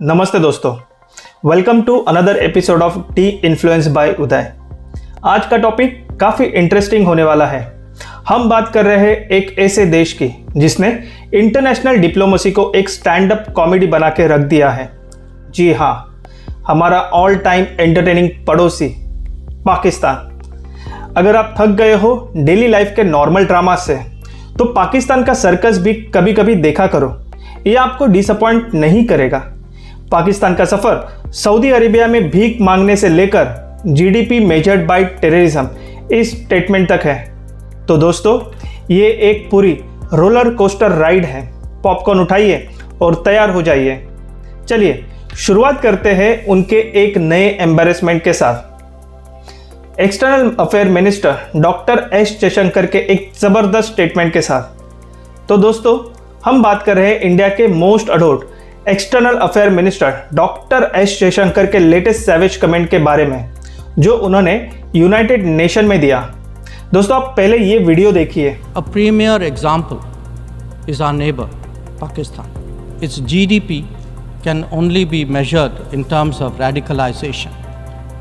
नमस्ते दोस्तों, welcome to another episode of T influence by Uday. आज का टॉपिक काफ़ी इंटरेस्टिंग होने वाला है। हम बात कर रहे हैं एक ऐसे देश की जिसने इंटरनेशनल डिप्लोमेसी को एक स्टैंड अप कॉमेडी बना के रख दिया है। जी हाँ, हमारा ऑल टाइम एंटरटेनिंग पड़ोसी पाकिस्तान। अगर आप थक गए हो डेली लाइफ के नॉर्मल ड्रामा से, तो पाकिस्तान का सर्कस भी कभी कभी देखा करो, ये आपको डिसअपॉइंट नहीं करेगा। पाकिस्तान का सफर सऊदी अरेबिया में भीख मांगने से लेकर जीडीपी मेजर्ड बाय टेररिज्म इस स्टेटमेंट तक है। तो दोस्तों, ये एक पूरी रोलर कोस्टर राइड है। पॉपकॉर्न उठाइए और तैयार हो जाइए। चलिए शुरुआत करते हैं उनके एक नए एम्बैरेसमेंट के साथ। External affair minister doctor S Jaishankar के एक ज़बरदस्त स्टेटमेंट के साथ। तो दोस्तों, हम बात कर रहे हैं इंडिया के most adored external affair minister doctor S Jaishankar के लेटेस्ट सैवेज कमेंट के बारे में, जो उन्होंने यूनाइटेड नेशन में दिया। दोस्तों, आप पहले ये वीडियो देखिए। A premier example is our neighbor, Pakistan. Its GDP can only be measured in terms of radicalization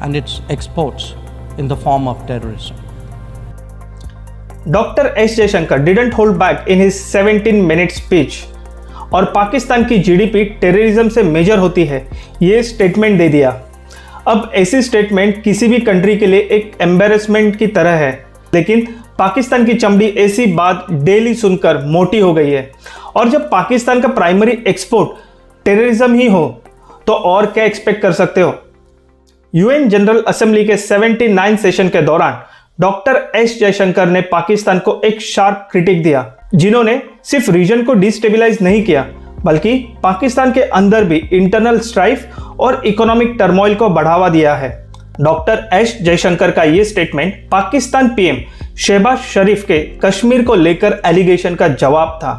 and its exports in the form of terrorism. Dr. S. Jaishankar didn't hold back in his 17-minute speech और पाकिस्तान की GDP terrorism से major होती है, ये statement दे दिया। अब ऐसी statement किसी भी कंट्री के लिए एक एम्बैरेसमेंट की तरह है, लेकिन पाकिस्तान की चमड़ी ऐसी बात डेली सुनकर मोटी हो गई है। और जब पाकिस्तान का प्राइमरी एक्सपोर्ट टेररिज्म ही हो, तो और क्या एक्सपेक्ट कर सकते हो। यूएन जनरल असेंबली के 79 सेशन के दौरान डॉक्टर एस जयशंकर ने पाकिस्तान को एक शार्प क्रिटिक दिया, जिन्होंने सिर्फ रीजन को डिस्टेबलाइज नहीं किया, बल्कि पाकिस्तान के अंदर भी इंटरनल स्ट्राइफ और इकोनॉमिक टर्मोइल को बढ़ावा दिया है। डॉक्टर एस जयशंकर का ये स्टेटमेंट पाकिस्तान पीएम शहबाज शरीफ के कश्मीर को लेकर एलिगेशन का जवाब था।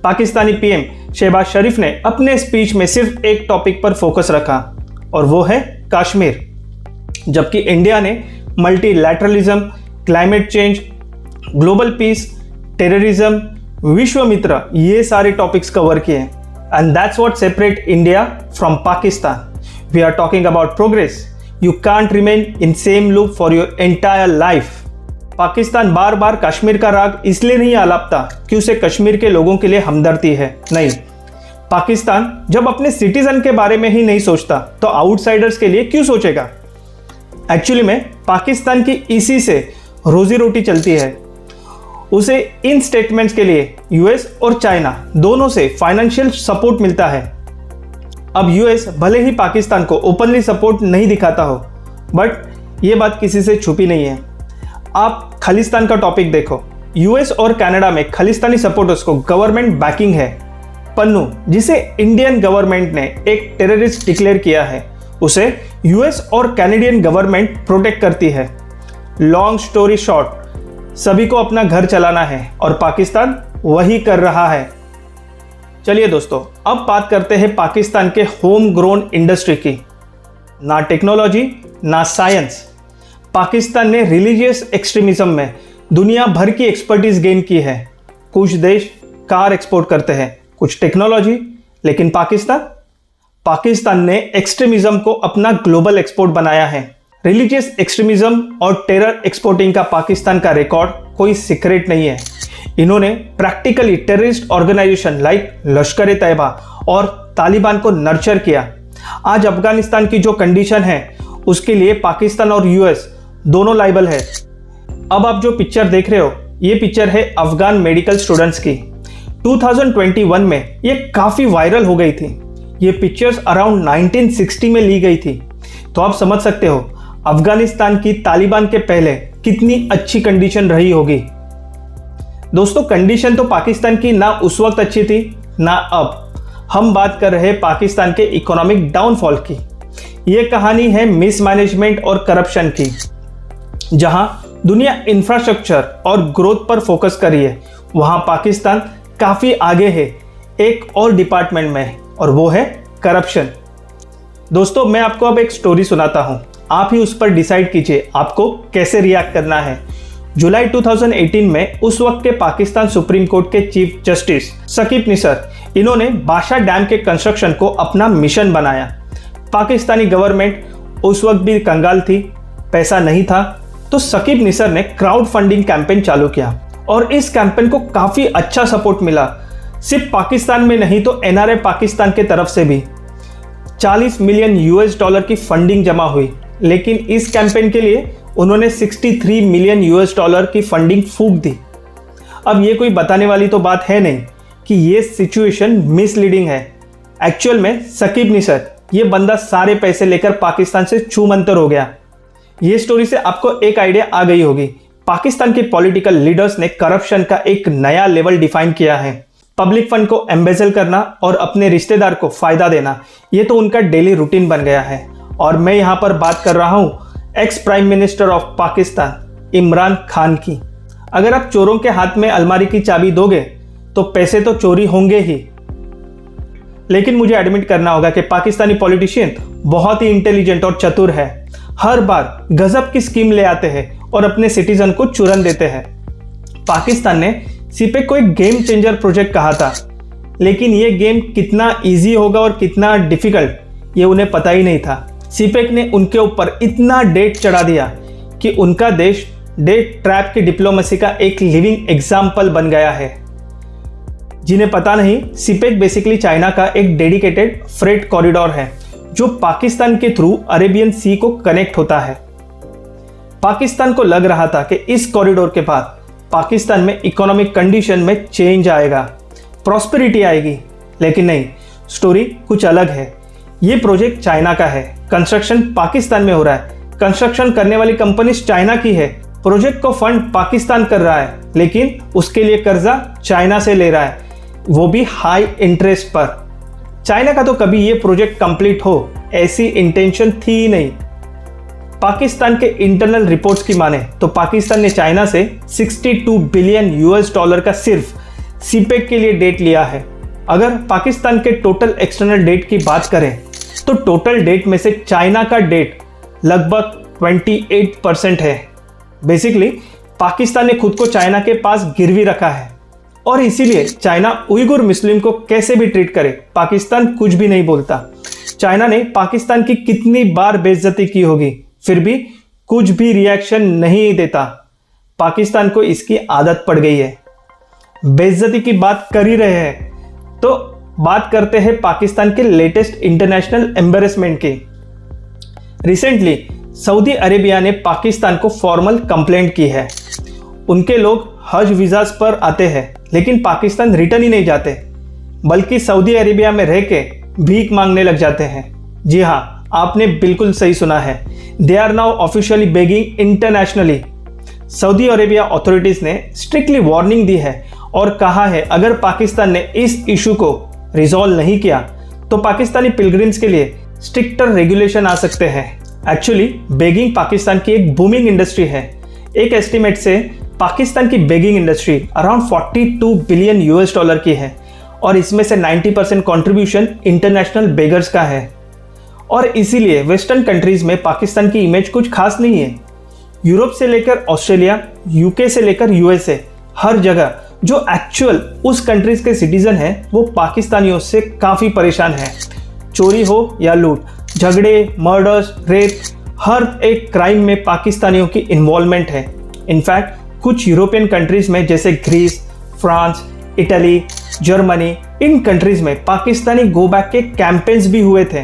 पाकिस्तानी पीएम शहबाज शरीफ ने अपने स्पीच में सिर्फ एक टॉपिक पर फोकस रखा, और वो है कश्मीर, जबकि इंडिया ने multilateralism, climate change, global peace, terrorism, विश्व मित्र, ये सारे टॉपिक्स कवर किए। And that's what separate India from Pakistan. We are talking about progress. You can't remain in same loop for your entire life. Pakistan बार बार कश्मीर का राग इसलिए नहीं आलापता कि उसे कश्मीर के लोगों के लिए हमदर्दी है, नहीं। पाकिस्तान जब अपने सिटीजन के बारे में ही नहीं सोचता, तो आउटसाइडर्स के लिए क्यों सोचेगा। एक्चुअली में पाकिस्तान की इसी से रोजी रोटी चलती है। उसे इन स्टेटमेंट्स के लिए यूएस और चाइना दोनों से फाइनेंशियल सपोर्ट मिलता है। अब यूएस भले ही पाकिस्तान को ओपनली सपोर्ट नहीं दिखाता हो, बट ये बात किसी से छुपी नहीं है। आप खालिस्तान का टॉपिक देखो। यूएस और कनाडा में खालिस्तानी सपोर्टर्स को गवर्नमेंट बैकिंग है। पन्नू, जिसे इंडियन गवर्नमेंट ने एक टेररिस्ट डिक्लेयर किया है, उसे यूएस और कैनेडियन गवर्नमेंट प्रोटेक्ट करती है। लॉन्ग स्टोरी शॉर्ट, सभी को अपना घर चलाना है और पाकिस्तान वही कर रहा है। चलिए दोस्तों, अब बात करते हैं पाकिस्तान के होम ग्रोन इंडस्ट्री की। ना टेक्नोलॉजी ना साइंस। पाकिस्तान ने रिलीजियस एक्सट्रीमिज्म में दुनिया भर की एक्सपर्टीज गेन की है। कुछ देश कार एक्सपोर्ट करते हैं, कुछ टेक्नोलॉजी, लेकिन पाकिस्तान ने एक्सट्रीमिज्म को अपना ग्लोबल एक्सपोर्ट बनाया है। रिलीजियस एक्सट्रीमिज्म और टेरर एक्सपोर्टिंग का पाकिस्तान का रिकॉर्ड कोई सीक्रेट नहीं है। इन्होंने प्रैक्टिकली टेररिस्ट ऑर्गेनाइजेशन लाइक लश्कर ए तैयबा और तालिबान को नर्चर किया। आज अफगानिस्तान की जो कंडीशन है, उसके लिए पाकिस्तान और यूएस दोनों लायबल है। अब आप जो पिक्चर देख रहे हो, ये पिक्चर है अफगान मेडिकल स्टूडेंट्स की। 2021 में ये काफ़ी वायरल हो गई थी। ये पिक्चर्स अराउंड 1960 में ली गई थी। तो आप समझ सकते हो अफगानिस्तान की तालिबान के पहले कितनी अच्छी कंडीशन रही होगी। दोस्तों, कंडीशन तो पाकिस्तान की ना उस वक्त अच्छी थी ना अब। हम बात कर रहे हैं पाकिस्तान के इकोनॉमिक डाउनफॉल की। यह कहानी है मिसमैनेजमेंट और करप्शन की। जहां दुनिया इंफ्रास्ट्रक्चर और ग्रोथ पर फोकस कर रही है, वहां पाकिस्तान काफ़ी आगे है एक और डिपार्टमेंट में, और वो है करप्शन। दोस्तों, मैं आपको अब एक स्टोरी सुनाता हूं। आप ही उस पर डिसाइड कीजिए आपको कैसे रिएक्ट करना है। जुलाई 2018 में उस वक्त के पाकिस्तान सुप्रीम कोर्ट के चीफ जस्टिस सकीब निसर, इन्होंने बाशा डैम के कंस्ट्रक्शन को अपना मिशन बनाया। पाकिस्तानी गवर्नमेंट उस वक्त भी कंगाल थी, पैसा नहीं था, तो सकीब निसर ने क्राउड फंडिंग कैंपेन चालू किया और इस कैंपेन को काफ़ी अच्छा सपोर्ट मिला। सिर्फ पाकिस्तान में नहीं तो एनआरए पाकिस्तान के तरफ से भी 40 मिलियन US डॉलर की फंडिंग जमा हुई, लेकिन इस कैंपेन के लिए उन्होंने 63 मिलियन US डॉलर की फंडिंग फूंक दी। अब ये कोई बताने वाली तो बात है नहीं कि ये सिचुएशन मिसलीडिंग है। एक्चुअल में सकीब निसर, ये बंदा सारे पैसे लेकर पाकिस्तान से छूमंतर हो गया। ये स्टोरी से आपको एक आइडिया आ गई होगी, पाकिस्तान के पॉलिटिकल लीडर्स ने करप्शन का एक नया लेवल डिफाइन किया है। पब्लिक फंड को एम्बेजल करना और अपने रिश्तेदार को फायदा देना, ये तो उनका डेली रूटीन बन गया है। और मैं यहाँ पर बात कर रहा हूँ ex prime minister of Pakistan Imran Khan की। अगर आप चोरों के हाथ में अलमारी की चाबी दोगे तो पैसे तो चोरी होंगे ही, लेकिन मुझे एडमिट करना होगा कि पाकिस्तानी पॉलिटिशियन बहुत ही इंटेलिजेंट और चतुर है। हर बार गजब की स्कीम ले आते हैं और अपने सिटीजन को चुरन देते हैं। पाकिस्तान ने सीपेक को एक गेम चेंजर प्रोजेक्ट कहा था, लेकिन ये गेम कितना इजी होगा और कितना डिफिकल्ट ये उन्हें पता ही नहीं था। सीपेक ने उनके ऊपर इतना डेट चढ़ा दिया कि उनका देश डेट ट्रैप की डिप्लोमेसी का एक लिविंग एग्जाम्पल बन गया है। जिन्हें पता नहीं, सीपेक बेसिकली चाइना का एक डेडिकेटेड फ्रेट कॉरिडोर है जो पाकिस्तान के थ्रू अरेबियन सी को कनेक्ट होता है। पाकिस्तान को लग रहा था कि इस कॉरिडोर के बाद पाकिस्तान में इकोनॉमिक कंडीशन में चेंज आएगा, प्रॉस्पेरिटी आएगी, लेकिन नहीं, स्टोरी कुछ अलग है। ये प्रोजेक्ट चाइना का है, कंस्ट्रक्शन पाकिस्तान में हो रहा है, कंस्ट्रक्शन करने वाली कंपनी चाइना की है, प्रोजेक्ट को फंड पाकिस्तान कर रहा है, लेकिन उसके लिए कर्जा चाइना से ले रहा है, वो भी हाई इंटरेस्ट पर। चाइना का तो कभी ये प्रोजेक्ट कंप्लीट हो ऐसी इंटेंशन थी ही नहीं। पाकिस्तान के इंटरनल रिपोर्ट्स की माने तो पाकिस्तान ने चाइना से 62 बिलियन US डॉलर का सिर्फ सीपेक के लिए डेट लिया है। अगर पाकिस्तान के टोटल एक्सटर्नल डेट की बात करें तो टोटल डेट में से चाइना का डेट लगभग 28% है। बेसिकली पाकिस्तान ने खुद को चाइना के पास गिरवी रखा है और इसीलिए चाइना उइगुर मुस्लिम को कैसे भी ट्रीट करे, पाकिस्तान कुछ भी नहीं बोलता। चाइना ने पाकिस्तान की कितनी बार बेइज्जती की होगी, फिर भी कुछ भी रिएक्शन नहीं देता। पाकिस्तान को इसकी आदत पड़ गई है। बेइज्जती की बात कर ही रहे हैं तो बात करते हैं पाकिस्तान के लेटेस्ट इंटरनेशनल एम्बेरसमेंट की। रिसेंटली सऊदी अरेबिया ने पाकिस्तान को फॉर्मल कंप्लेंट की है। उनके लोग हज वीज़ास पर आते हैं लेकिन पाकिस्तान रिटर्न ही नहीं जाते, बल्कि सऊदी अरेबिया में रह के भीख मांगने लग जाते हैं। जी हाँ, आपने बिल्कुल सही सुना है, they are now officially begging internationally. Saudi Arabia authorities ने स्ट्रिक्टली वार्निंग दी है और कहा है अगर पाकिस्तान ने इस इशू को रिजॉल्व नहीं किया तो पाकिस्तानी पिलग्रिम्स के लिए स्ट्रिक्टर रेगुलेशन आ सकते हैं। एक्चुअली बेगिंग पाकिस्तान की एक बूमिंग इंडस्ट्री है। एक एस्टिमेट से पाकिस्तान की begging industry around 42 billion US dollar की है और इसमें से 90% कंट्रीब्यूशन इंटरनेशनल बेगर्स का है। और इसीलिए वेस्टर्न कंट्रीज में पाकिस्तान की इमेज कुछ खास नहीं है। यूरोप से लेकर ऑस्ट्रेलिया, यूके से लेकर USA, हर जगह जो एक्चुअल उस कंट्रीज के सिटीजन हैं वो पाकिस्तानियों से काफ़ी परेशान हैं। चोरी हो या लूट, झगड़े, मर्डर्स, रेप, हर एक क्राइम में पाकिस्तानियों की इन्वॉल्वमेंट है। इनफैक्ट कुछ यूरोपियन कंट्रीज में जैसे ग्रीस, फ्रांस, इटली, जर्मनी, इन कंट्रीज में पाकिस्तानी गो बैक के कैंपेन्स भी हुए थे।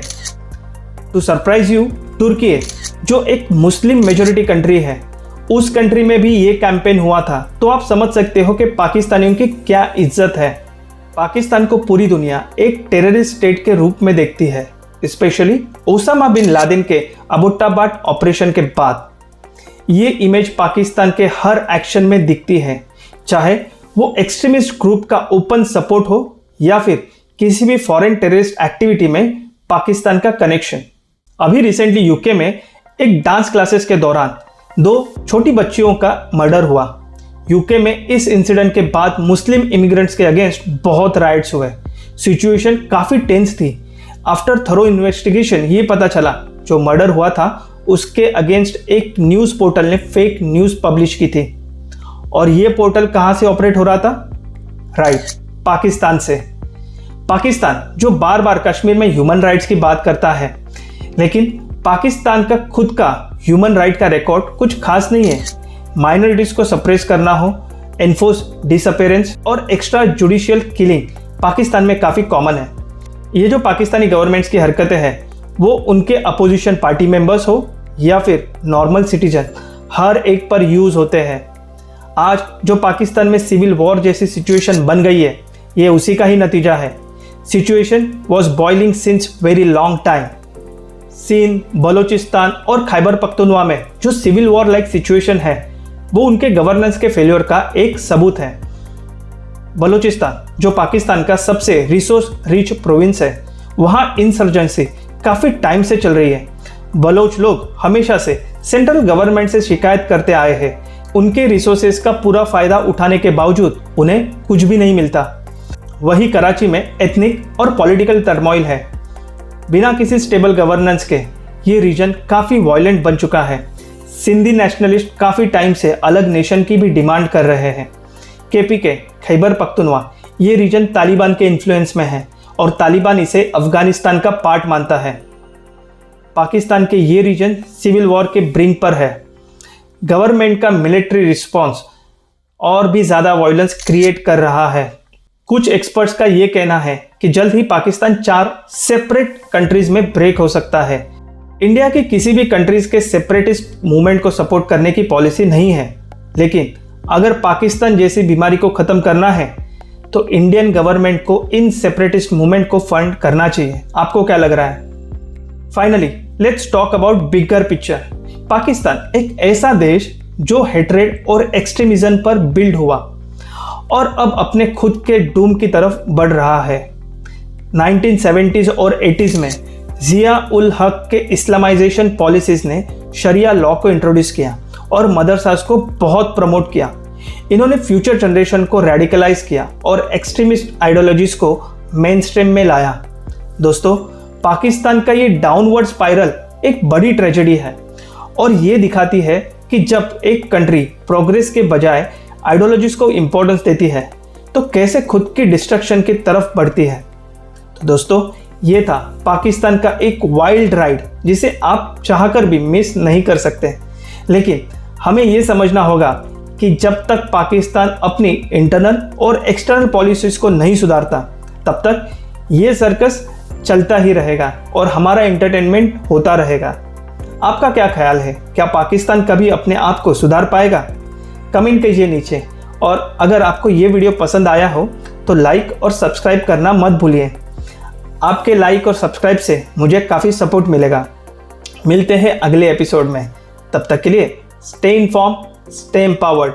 टू सरप्राइज यू, तुर्की जो एक मुस्लिम मेजोरिटी कंट्री है, उस कंट्री में भी ये कैंपेन हुआ था। तो आप समझ सकते हो कि पाकिस्तानियों की क्या इज्जत है। पाकिस्तान को पूरी दुनिया एक टेररिस्ट स्टेट के रूप में देखती है, स्पेशली ओसामा बिन लादेन के अबोटाबाद ऑपरेशन के बाद। ये इमेज पाकिस्तान के हर एक्शन में दिखती है, चाहे वो एक्सट्रीमिस्ट ग्रुप का ओपन सपोर्ट हो या फिर किसी भी फॉरेन टेररिस्ट एक्टिविटी में पाकिस्तान का कनेक्शन। अभी रिसेंटली यूके में एक डांस क्लासेस के दौरान 2 छोटी बच्चियों का मर्डर हुआ। यूके में इस इंसिडेंट के बाद मुस्लिम इमिग्रेंट्स के अगेंस्ट बहुत राइट्स हुए। सिचुएशन काफ़ी टेंस थी। आफ्टर थरो इन्वेस्टिगेशन ये पता चला जो मर्डर हुआ था उसके अगेंस्ट एक न्यूज़ पोर्टल ने फेक न्यूज़ पब्लिश की थी। और ये पोर्टल कहाँ से ऑपरेट हो रहा था? राइट, पाकिस्तान से। पाकिस्तान जो बार बार कश्मीर में ह्यूमन राइट्स की बात करता है, लेकिन पाकिस्तान का खुद का ह्यूमन राइट का रिकॉर्ड कुछ खास नहीं है। माइनॉरिटीज को सप्रेस करना हो, एनफोर्स डिसअपेरेंस और एक्स्ट्रा जुडिशियल किलिंग पाकिस्तान में काफ़ी कॉमन है। ये जो पाकिस्तानी गवर्नमेंट्स की हरकतें हैं, वो उनके अपोजिशन पार्टी मेंबर्स हो या फिर नॉर्मल सिटीजन, हर एक पर यूज़ होते हैं। आज जो पाकिस्तान में सिविल वॉर जैसी सिचुएशन बन गई है, ये उसी का ही नतीजा है। Situation was boiling since very long time. Sindh, Balochistan और खैबर पख्तूनख्वा में जो सिविल वॉर लाइक सिचुएशन है, वो उनके गवर्नेंस के फेलियर का एक सबूत है। बलोचिस्तान जो पाकिस्तान का सबसे रिसोर्स रिच प्रोविंस है, वहाँ इंसर्जेंसी काफ़ी टाइम से चल रही है। बलोच लोग हमेशा से सेंट्रल गवर्नमेंट से शिकायत करते आए हैं। उनके रिसोर्सेज का पूरा फ़ायदा उठाने के बावजूद उन्हें कुछ भी नहीं मिलता। वही कराची में एथनिक और पॉलिटिकल टर्मोइल है। बिना किसी स्टेबल गवर्नेंस के ये रीजन काफ़ी वायलेंट बन चुका है। सिंधी नेशनलिस्ट काफ़ी टाइम से अलग नेशन की भी डिमांड कर रहे हैं। KPK, खैबर पख्तूनख्वा, ये रीजन तालिबान के इन्फ्लुएंस में है और तालिबान इसे अफगानिस्तान का पार्ट मानता है। पाकिस्तान के ये रीजन सिविल वॉर के ब्रिंक पर है। गवर्नमेंट का मिलिट्री रिस्पॉन्स और भी ज़्यादा वायलेंस क्रिएट कर रहा है। कुछ एक्सपर्ट्स का ये कहना है कि जल्द ही पाकिस्तान 4 सेपरेट कंट्रीज में ब्रेक हो सकता है। इंडिया की किसी भी कंट्रीज के सेपरेटिस्ट मूवमेंट को सपोर्ट करने की पॉलिसी नहीं है, लेकिन अगर पाकिस्तान जैसी बीमारी को ख़त्म करना है तो इंडियन गवर्नमेंट को इन सेपरेटिस्ट मूवमेंट को फंड करना चाहिए। आपको क्या लग रहा है? Finally let's talk about bigger picture. Pakistan एक ऐसा देश जो हेट्रेड और एक्सट्रीमिज्म पर बिल्ड हुआ और अब अपने खुद के डूम की तरफ बढ़ रहा है। 1970s और 80s में जिया उल हक के इस्लामाइजेशन पॉलिसीज़ ने शरिया लॉ को इंट्रोड्यूस किया और मदरसास को बहुत प्रमोट किया। इन्होंने फ्यूचर जनरेशन को रेडिकलाइज किया और एक्सट्रीमिस्ट आइडियोलॉजीज को मेन स्ट्रीम में लाया। दोस्तों, पाकिस्तान का ये डाउनवर्ड स्पाइरल एक बड़ी ट्रेजेडी है और ये दिखाती है कि जब एक कंट्री प्रोग्रेस के बजाय आइडियोलॉजीज को इम्पोर्टेंस देती है तो कैसे खुद की डिस्ट्रक्शन की तरफ बढ़ती है। तो दोस्तों, ये था पाकिस्तान का एक वाइल्ड राइड जिसे आप चाहकर भी मिस नहीं कर सकते। लेकिन हमें ये समझना होगा कि जब तक पाकिस्तान अपनी इंटरनल और एक्सटर्नल पॉलिसीज़ को नहीं सुधारता, तब तक ये सर्कस चलता ही रहेगा और हमारा एंटरटेनमेंट होता रहेगा। आपका क्या ख्याल है? क्या पाकिस्तान कभी अपने आप को सुधार पाएगा? कमेंट कीजिए नीचे। और अगर आपको ये वीडियो पसंद आया हो तो लाइक और सब्सक्राइब करना मत भूलिए। आपके लाइक और सब्सक्राइब से मुझे काफ़ी सपोर्ट मिलेगा। मिलते हैं अगले एपिसोड में। तब तक के लिए स्टे इन्फॉर्म्ड, स्टे एम्पावर्ड।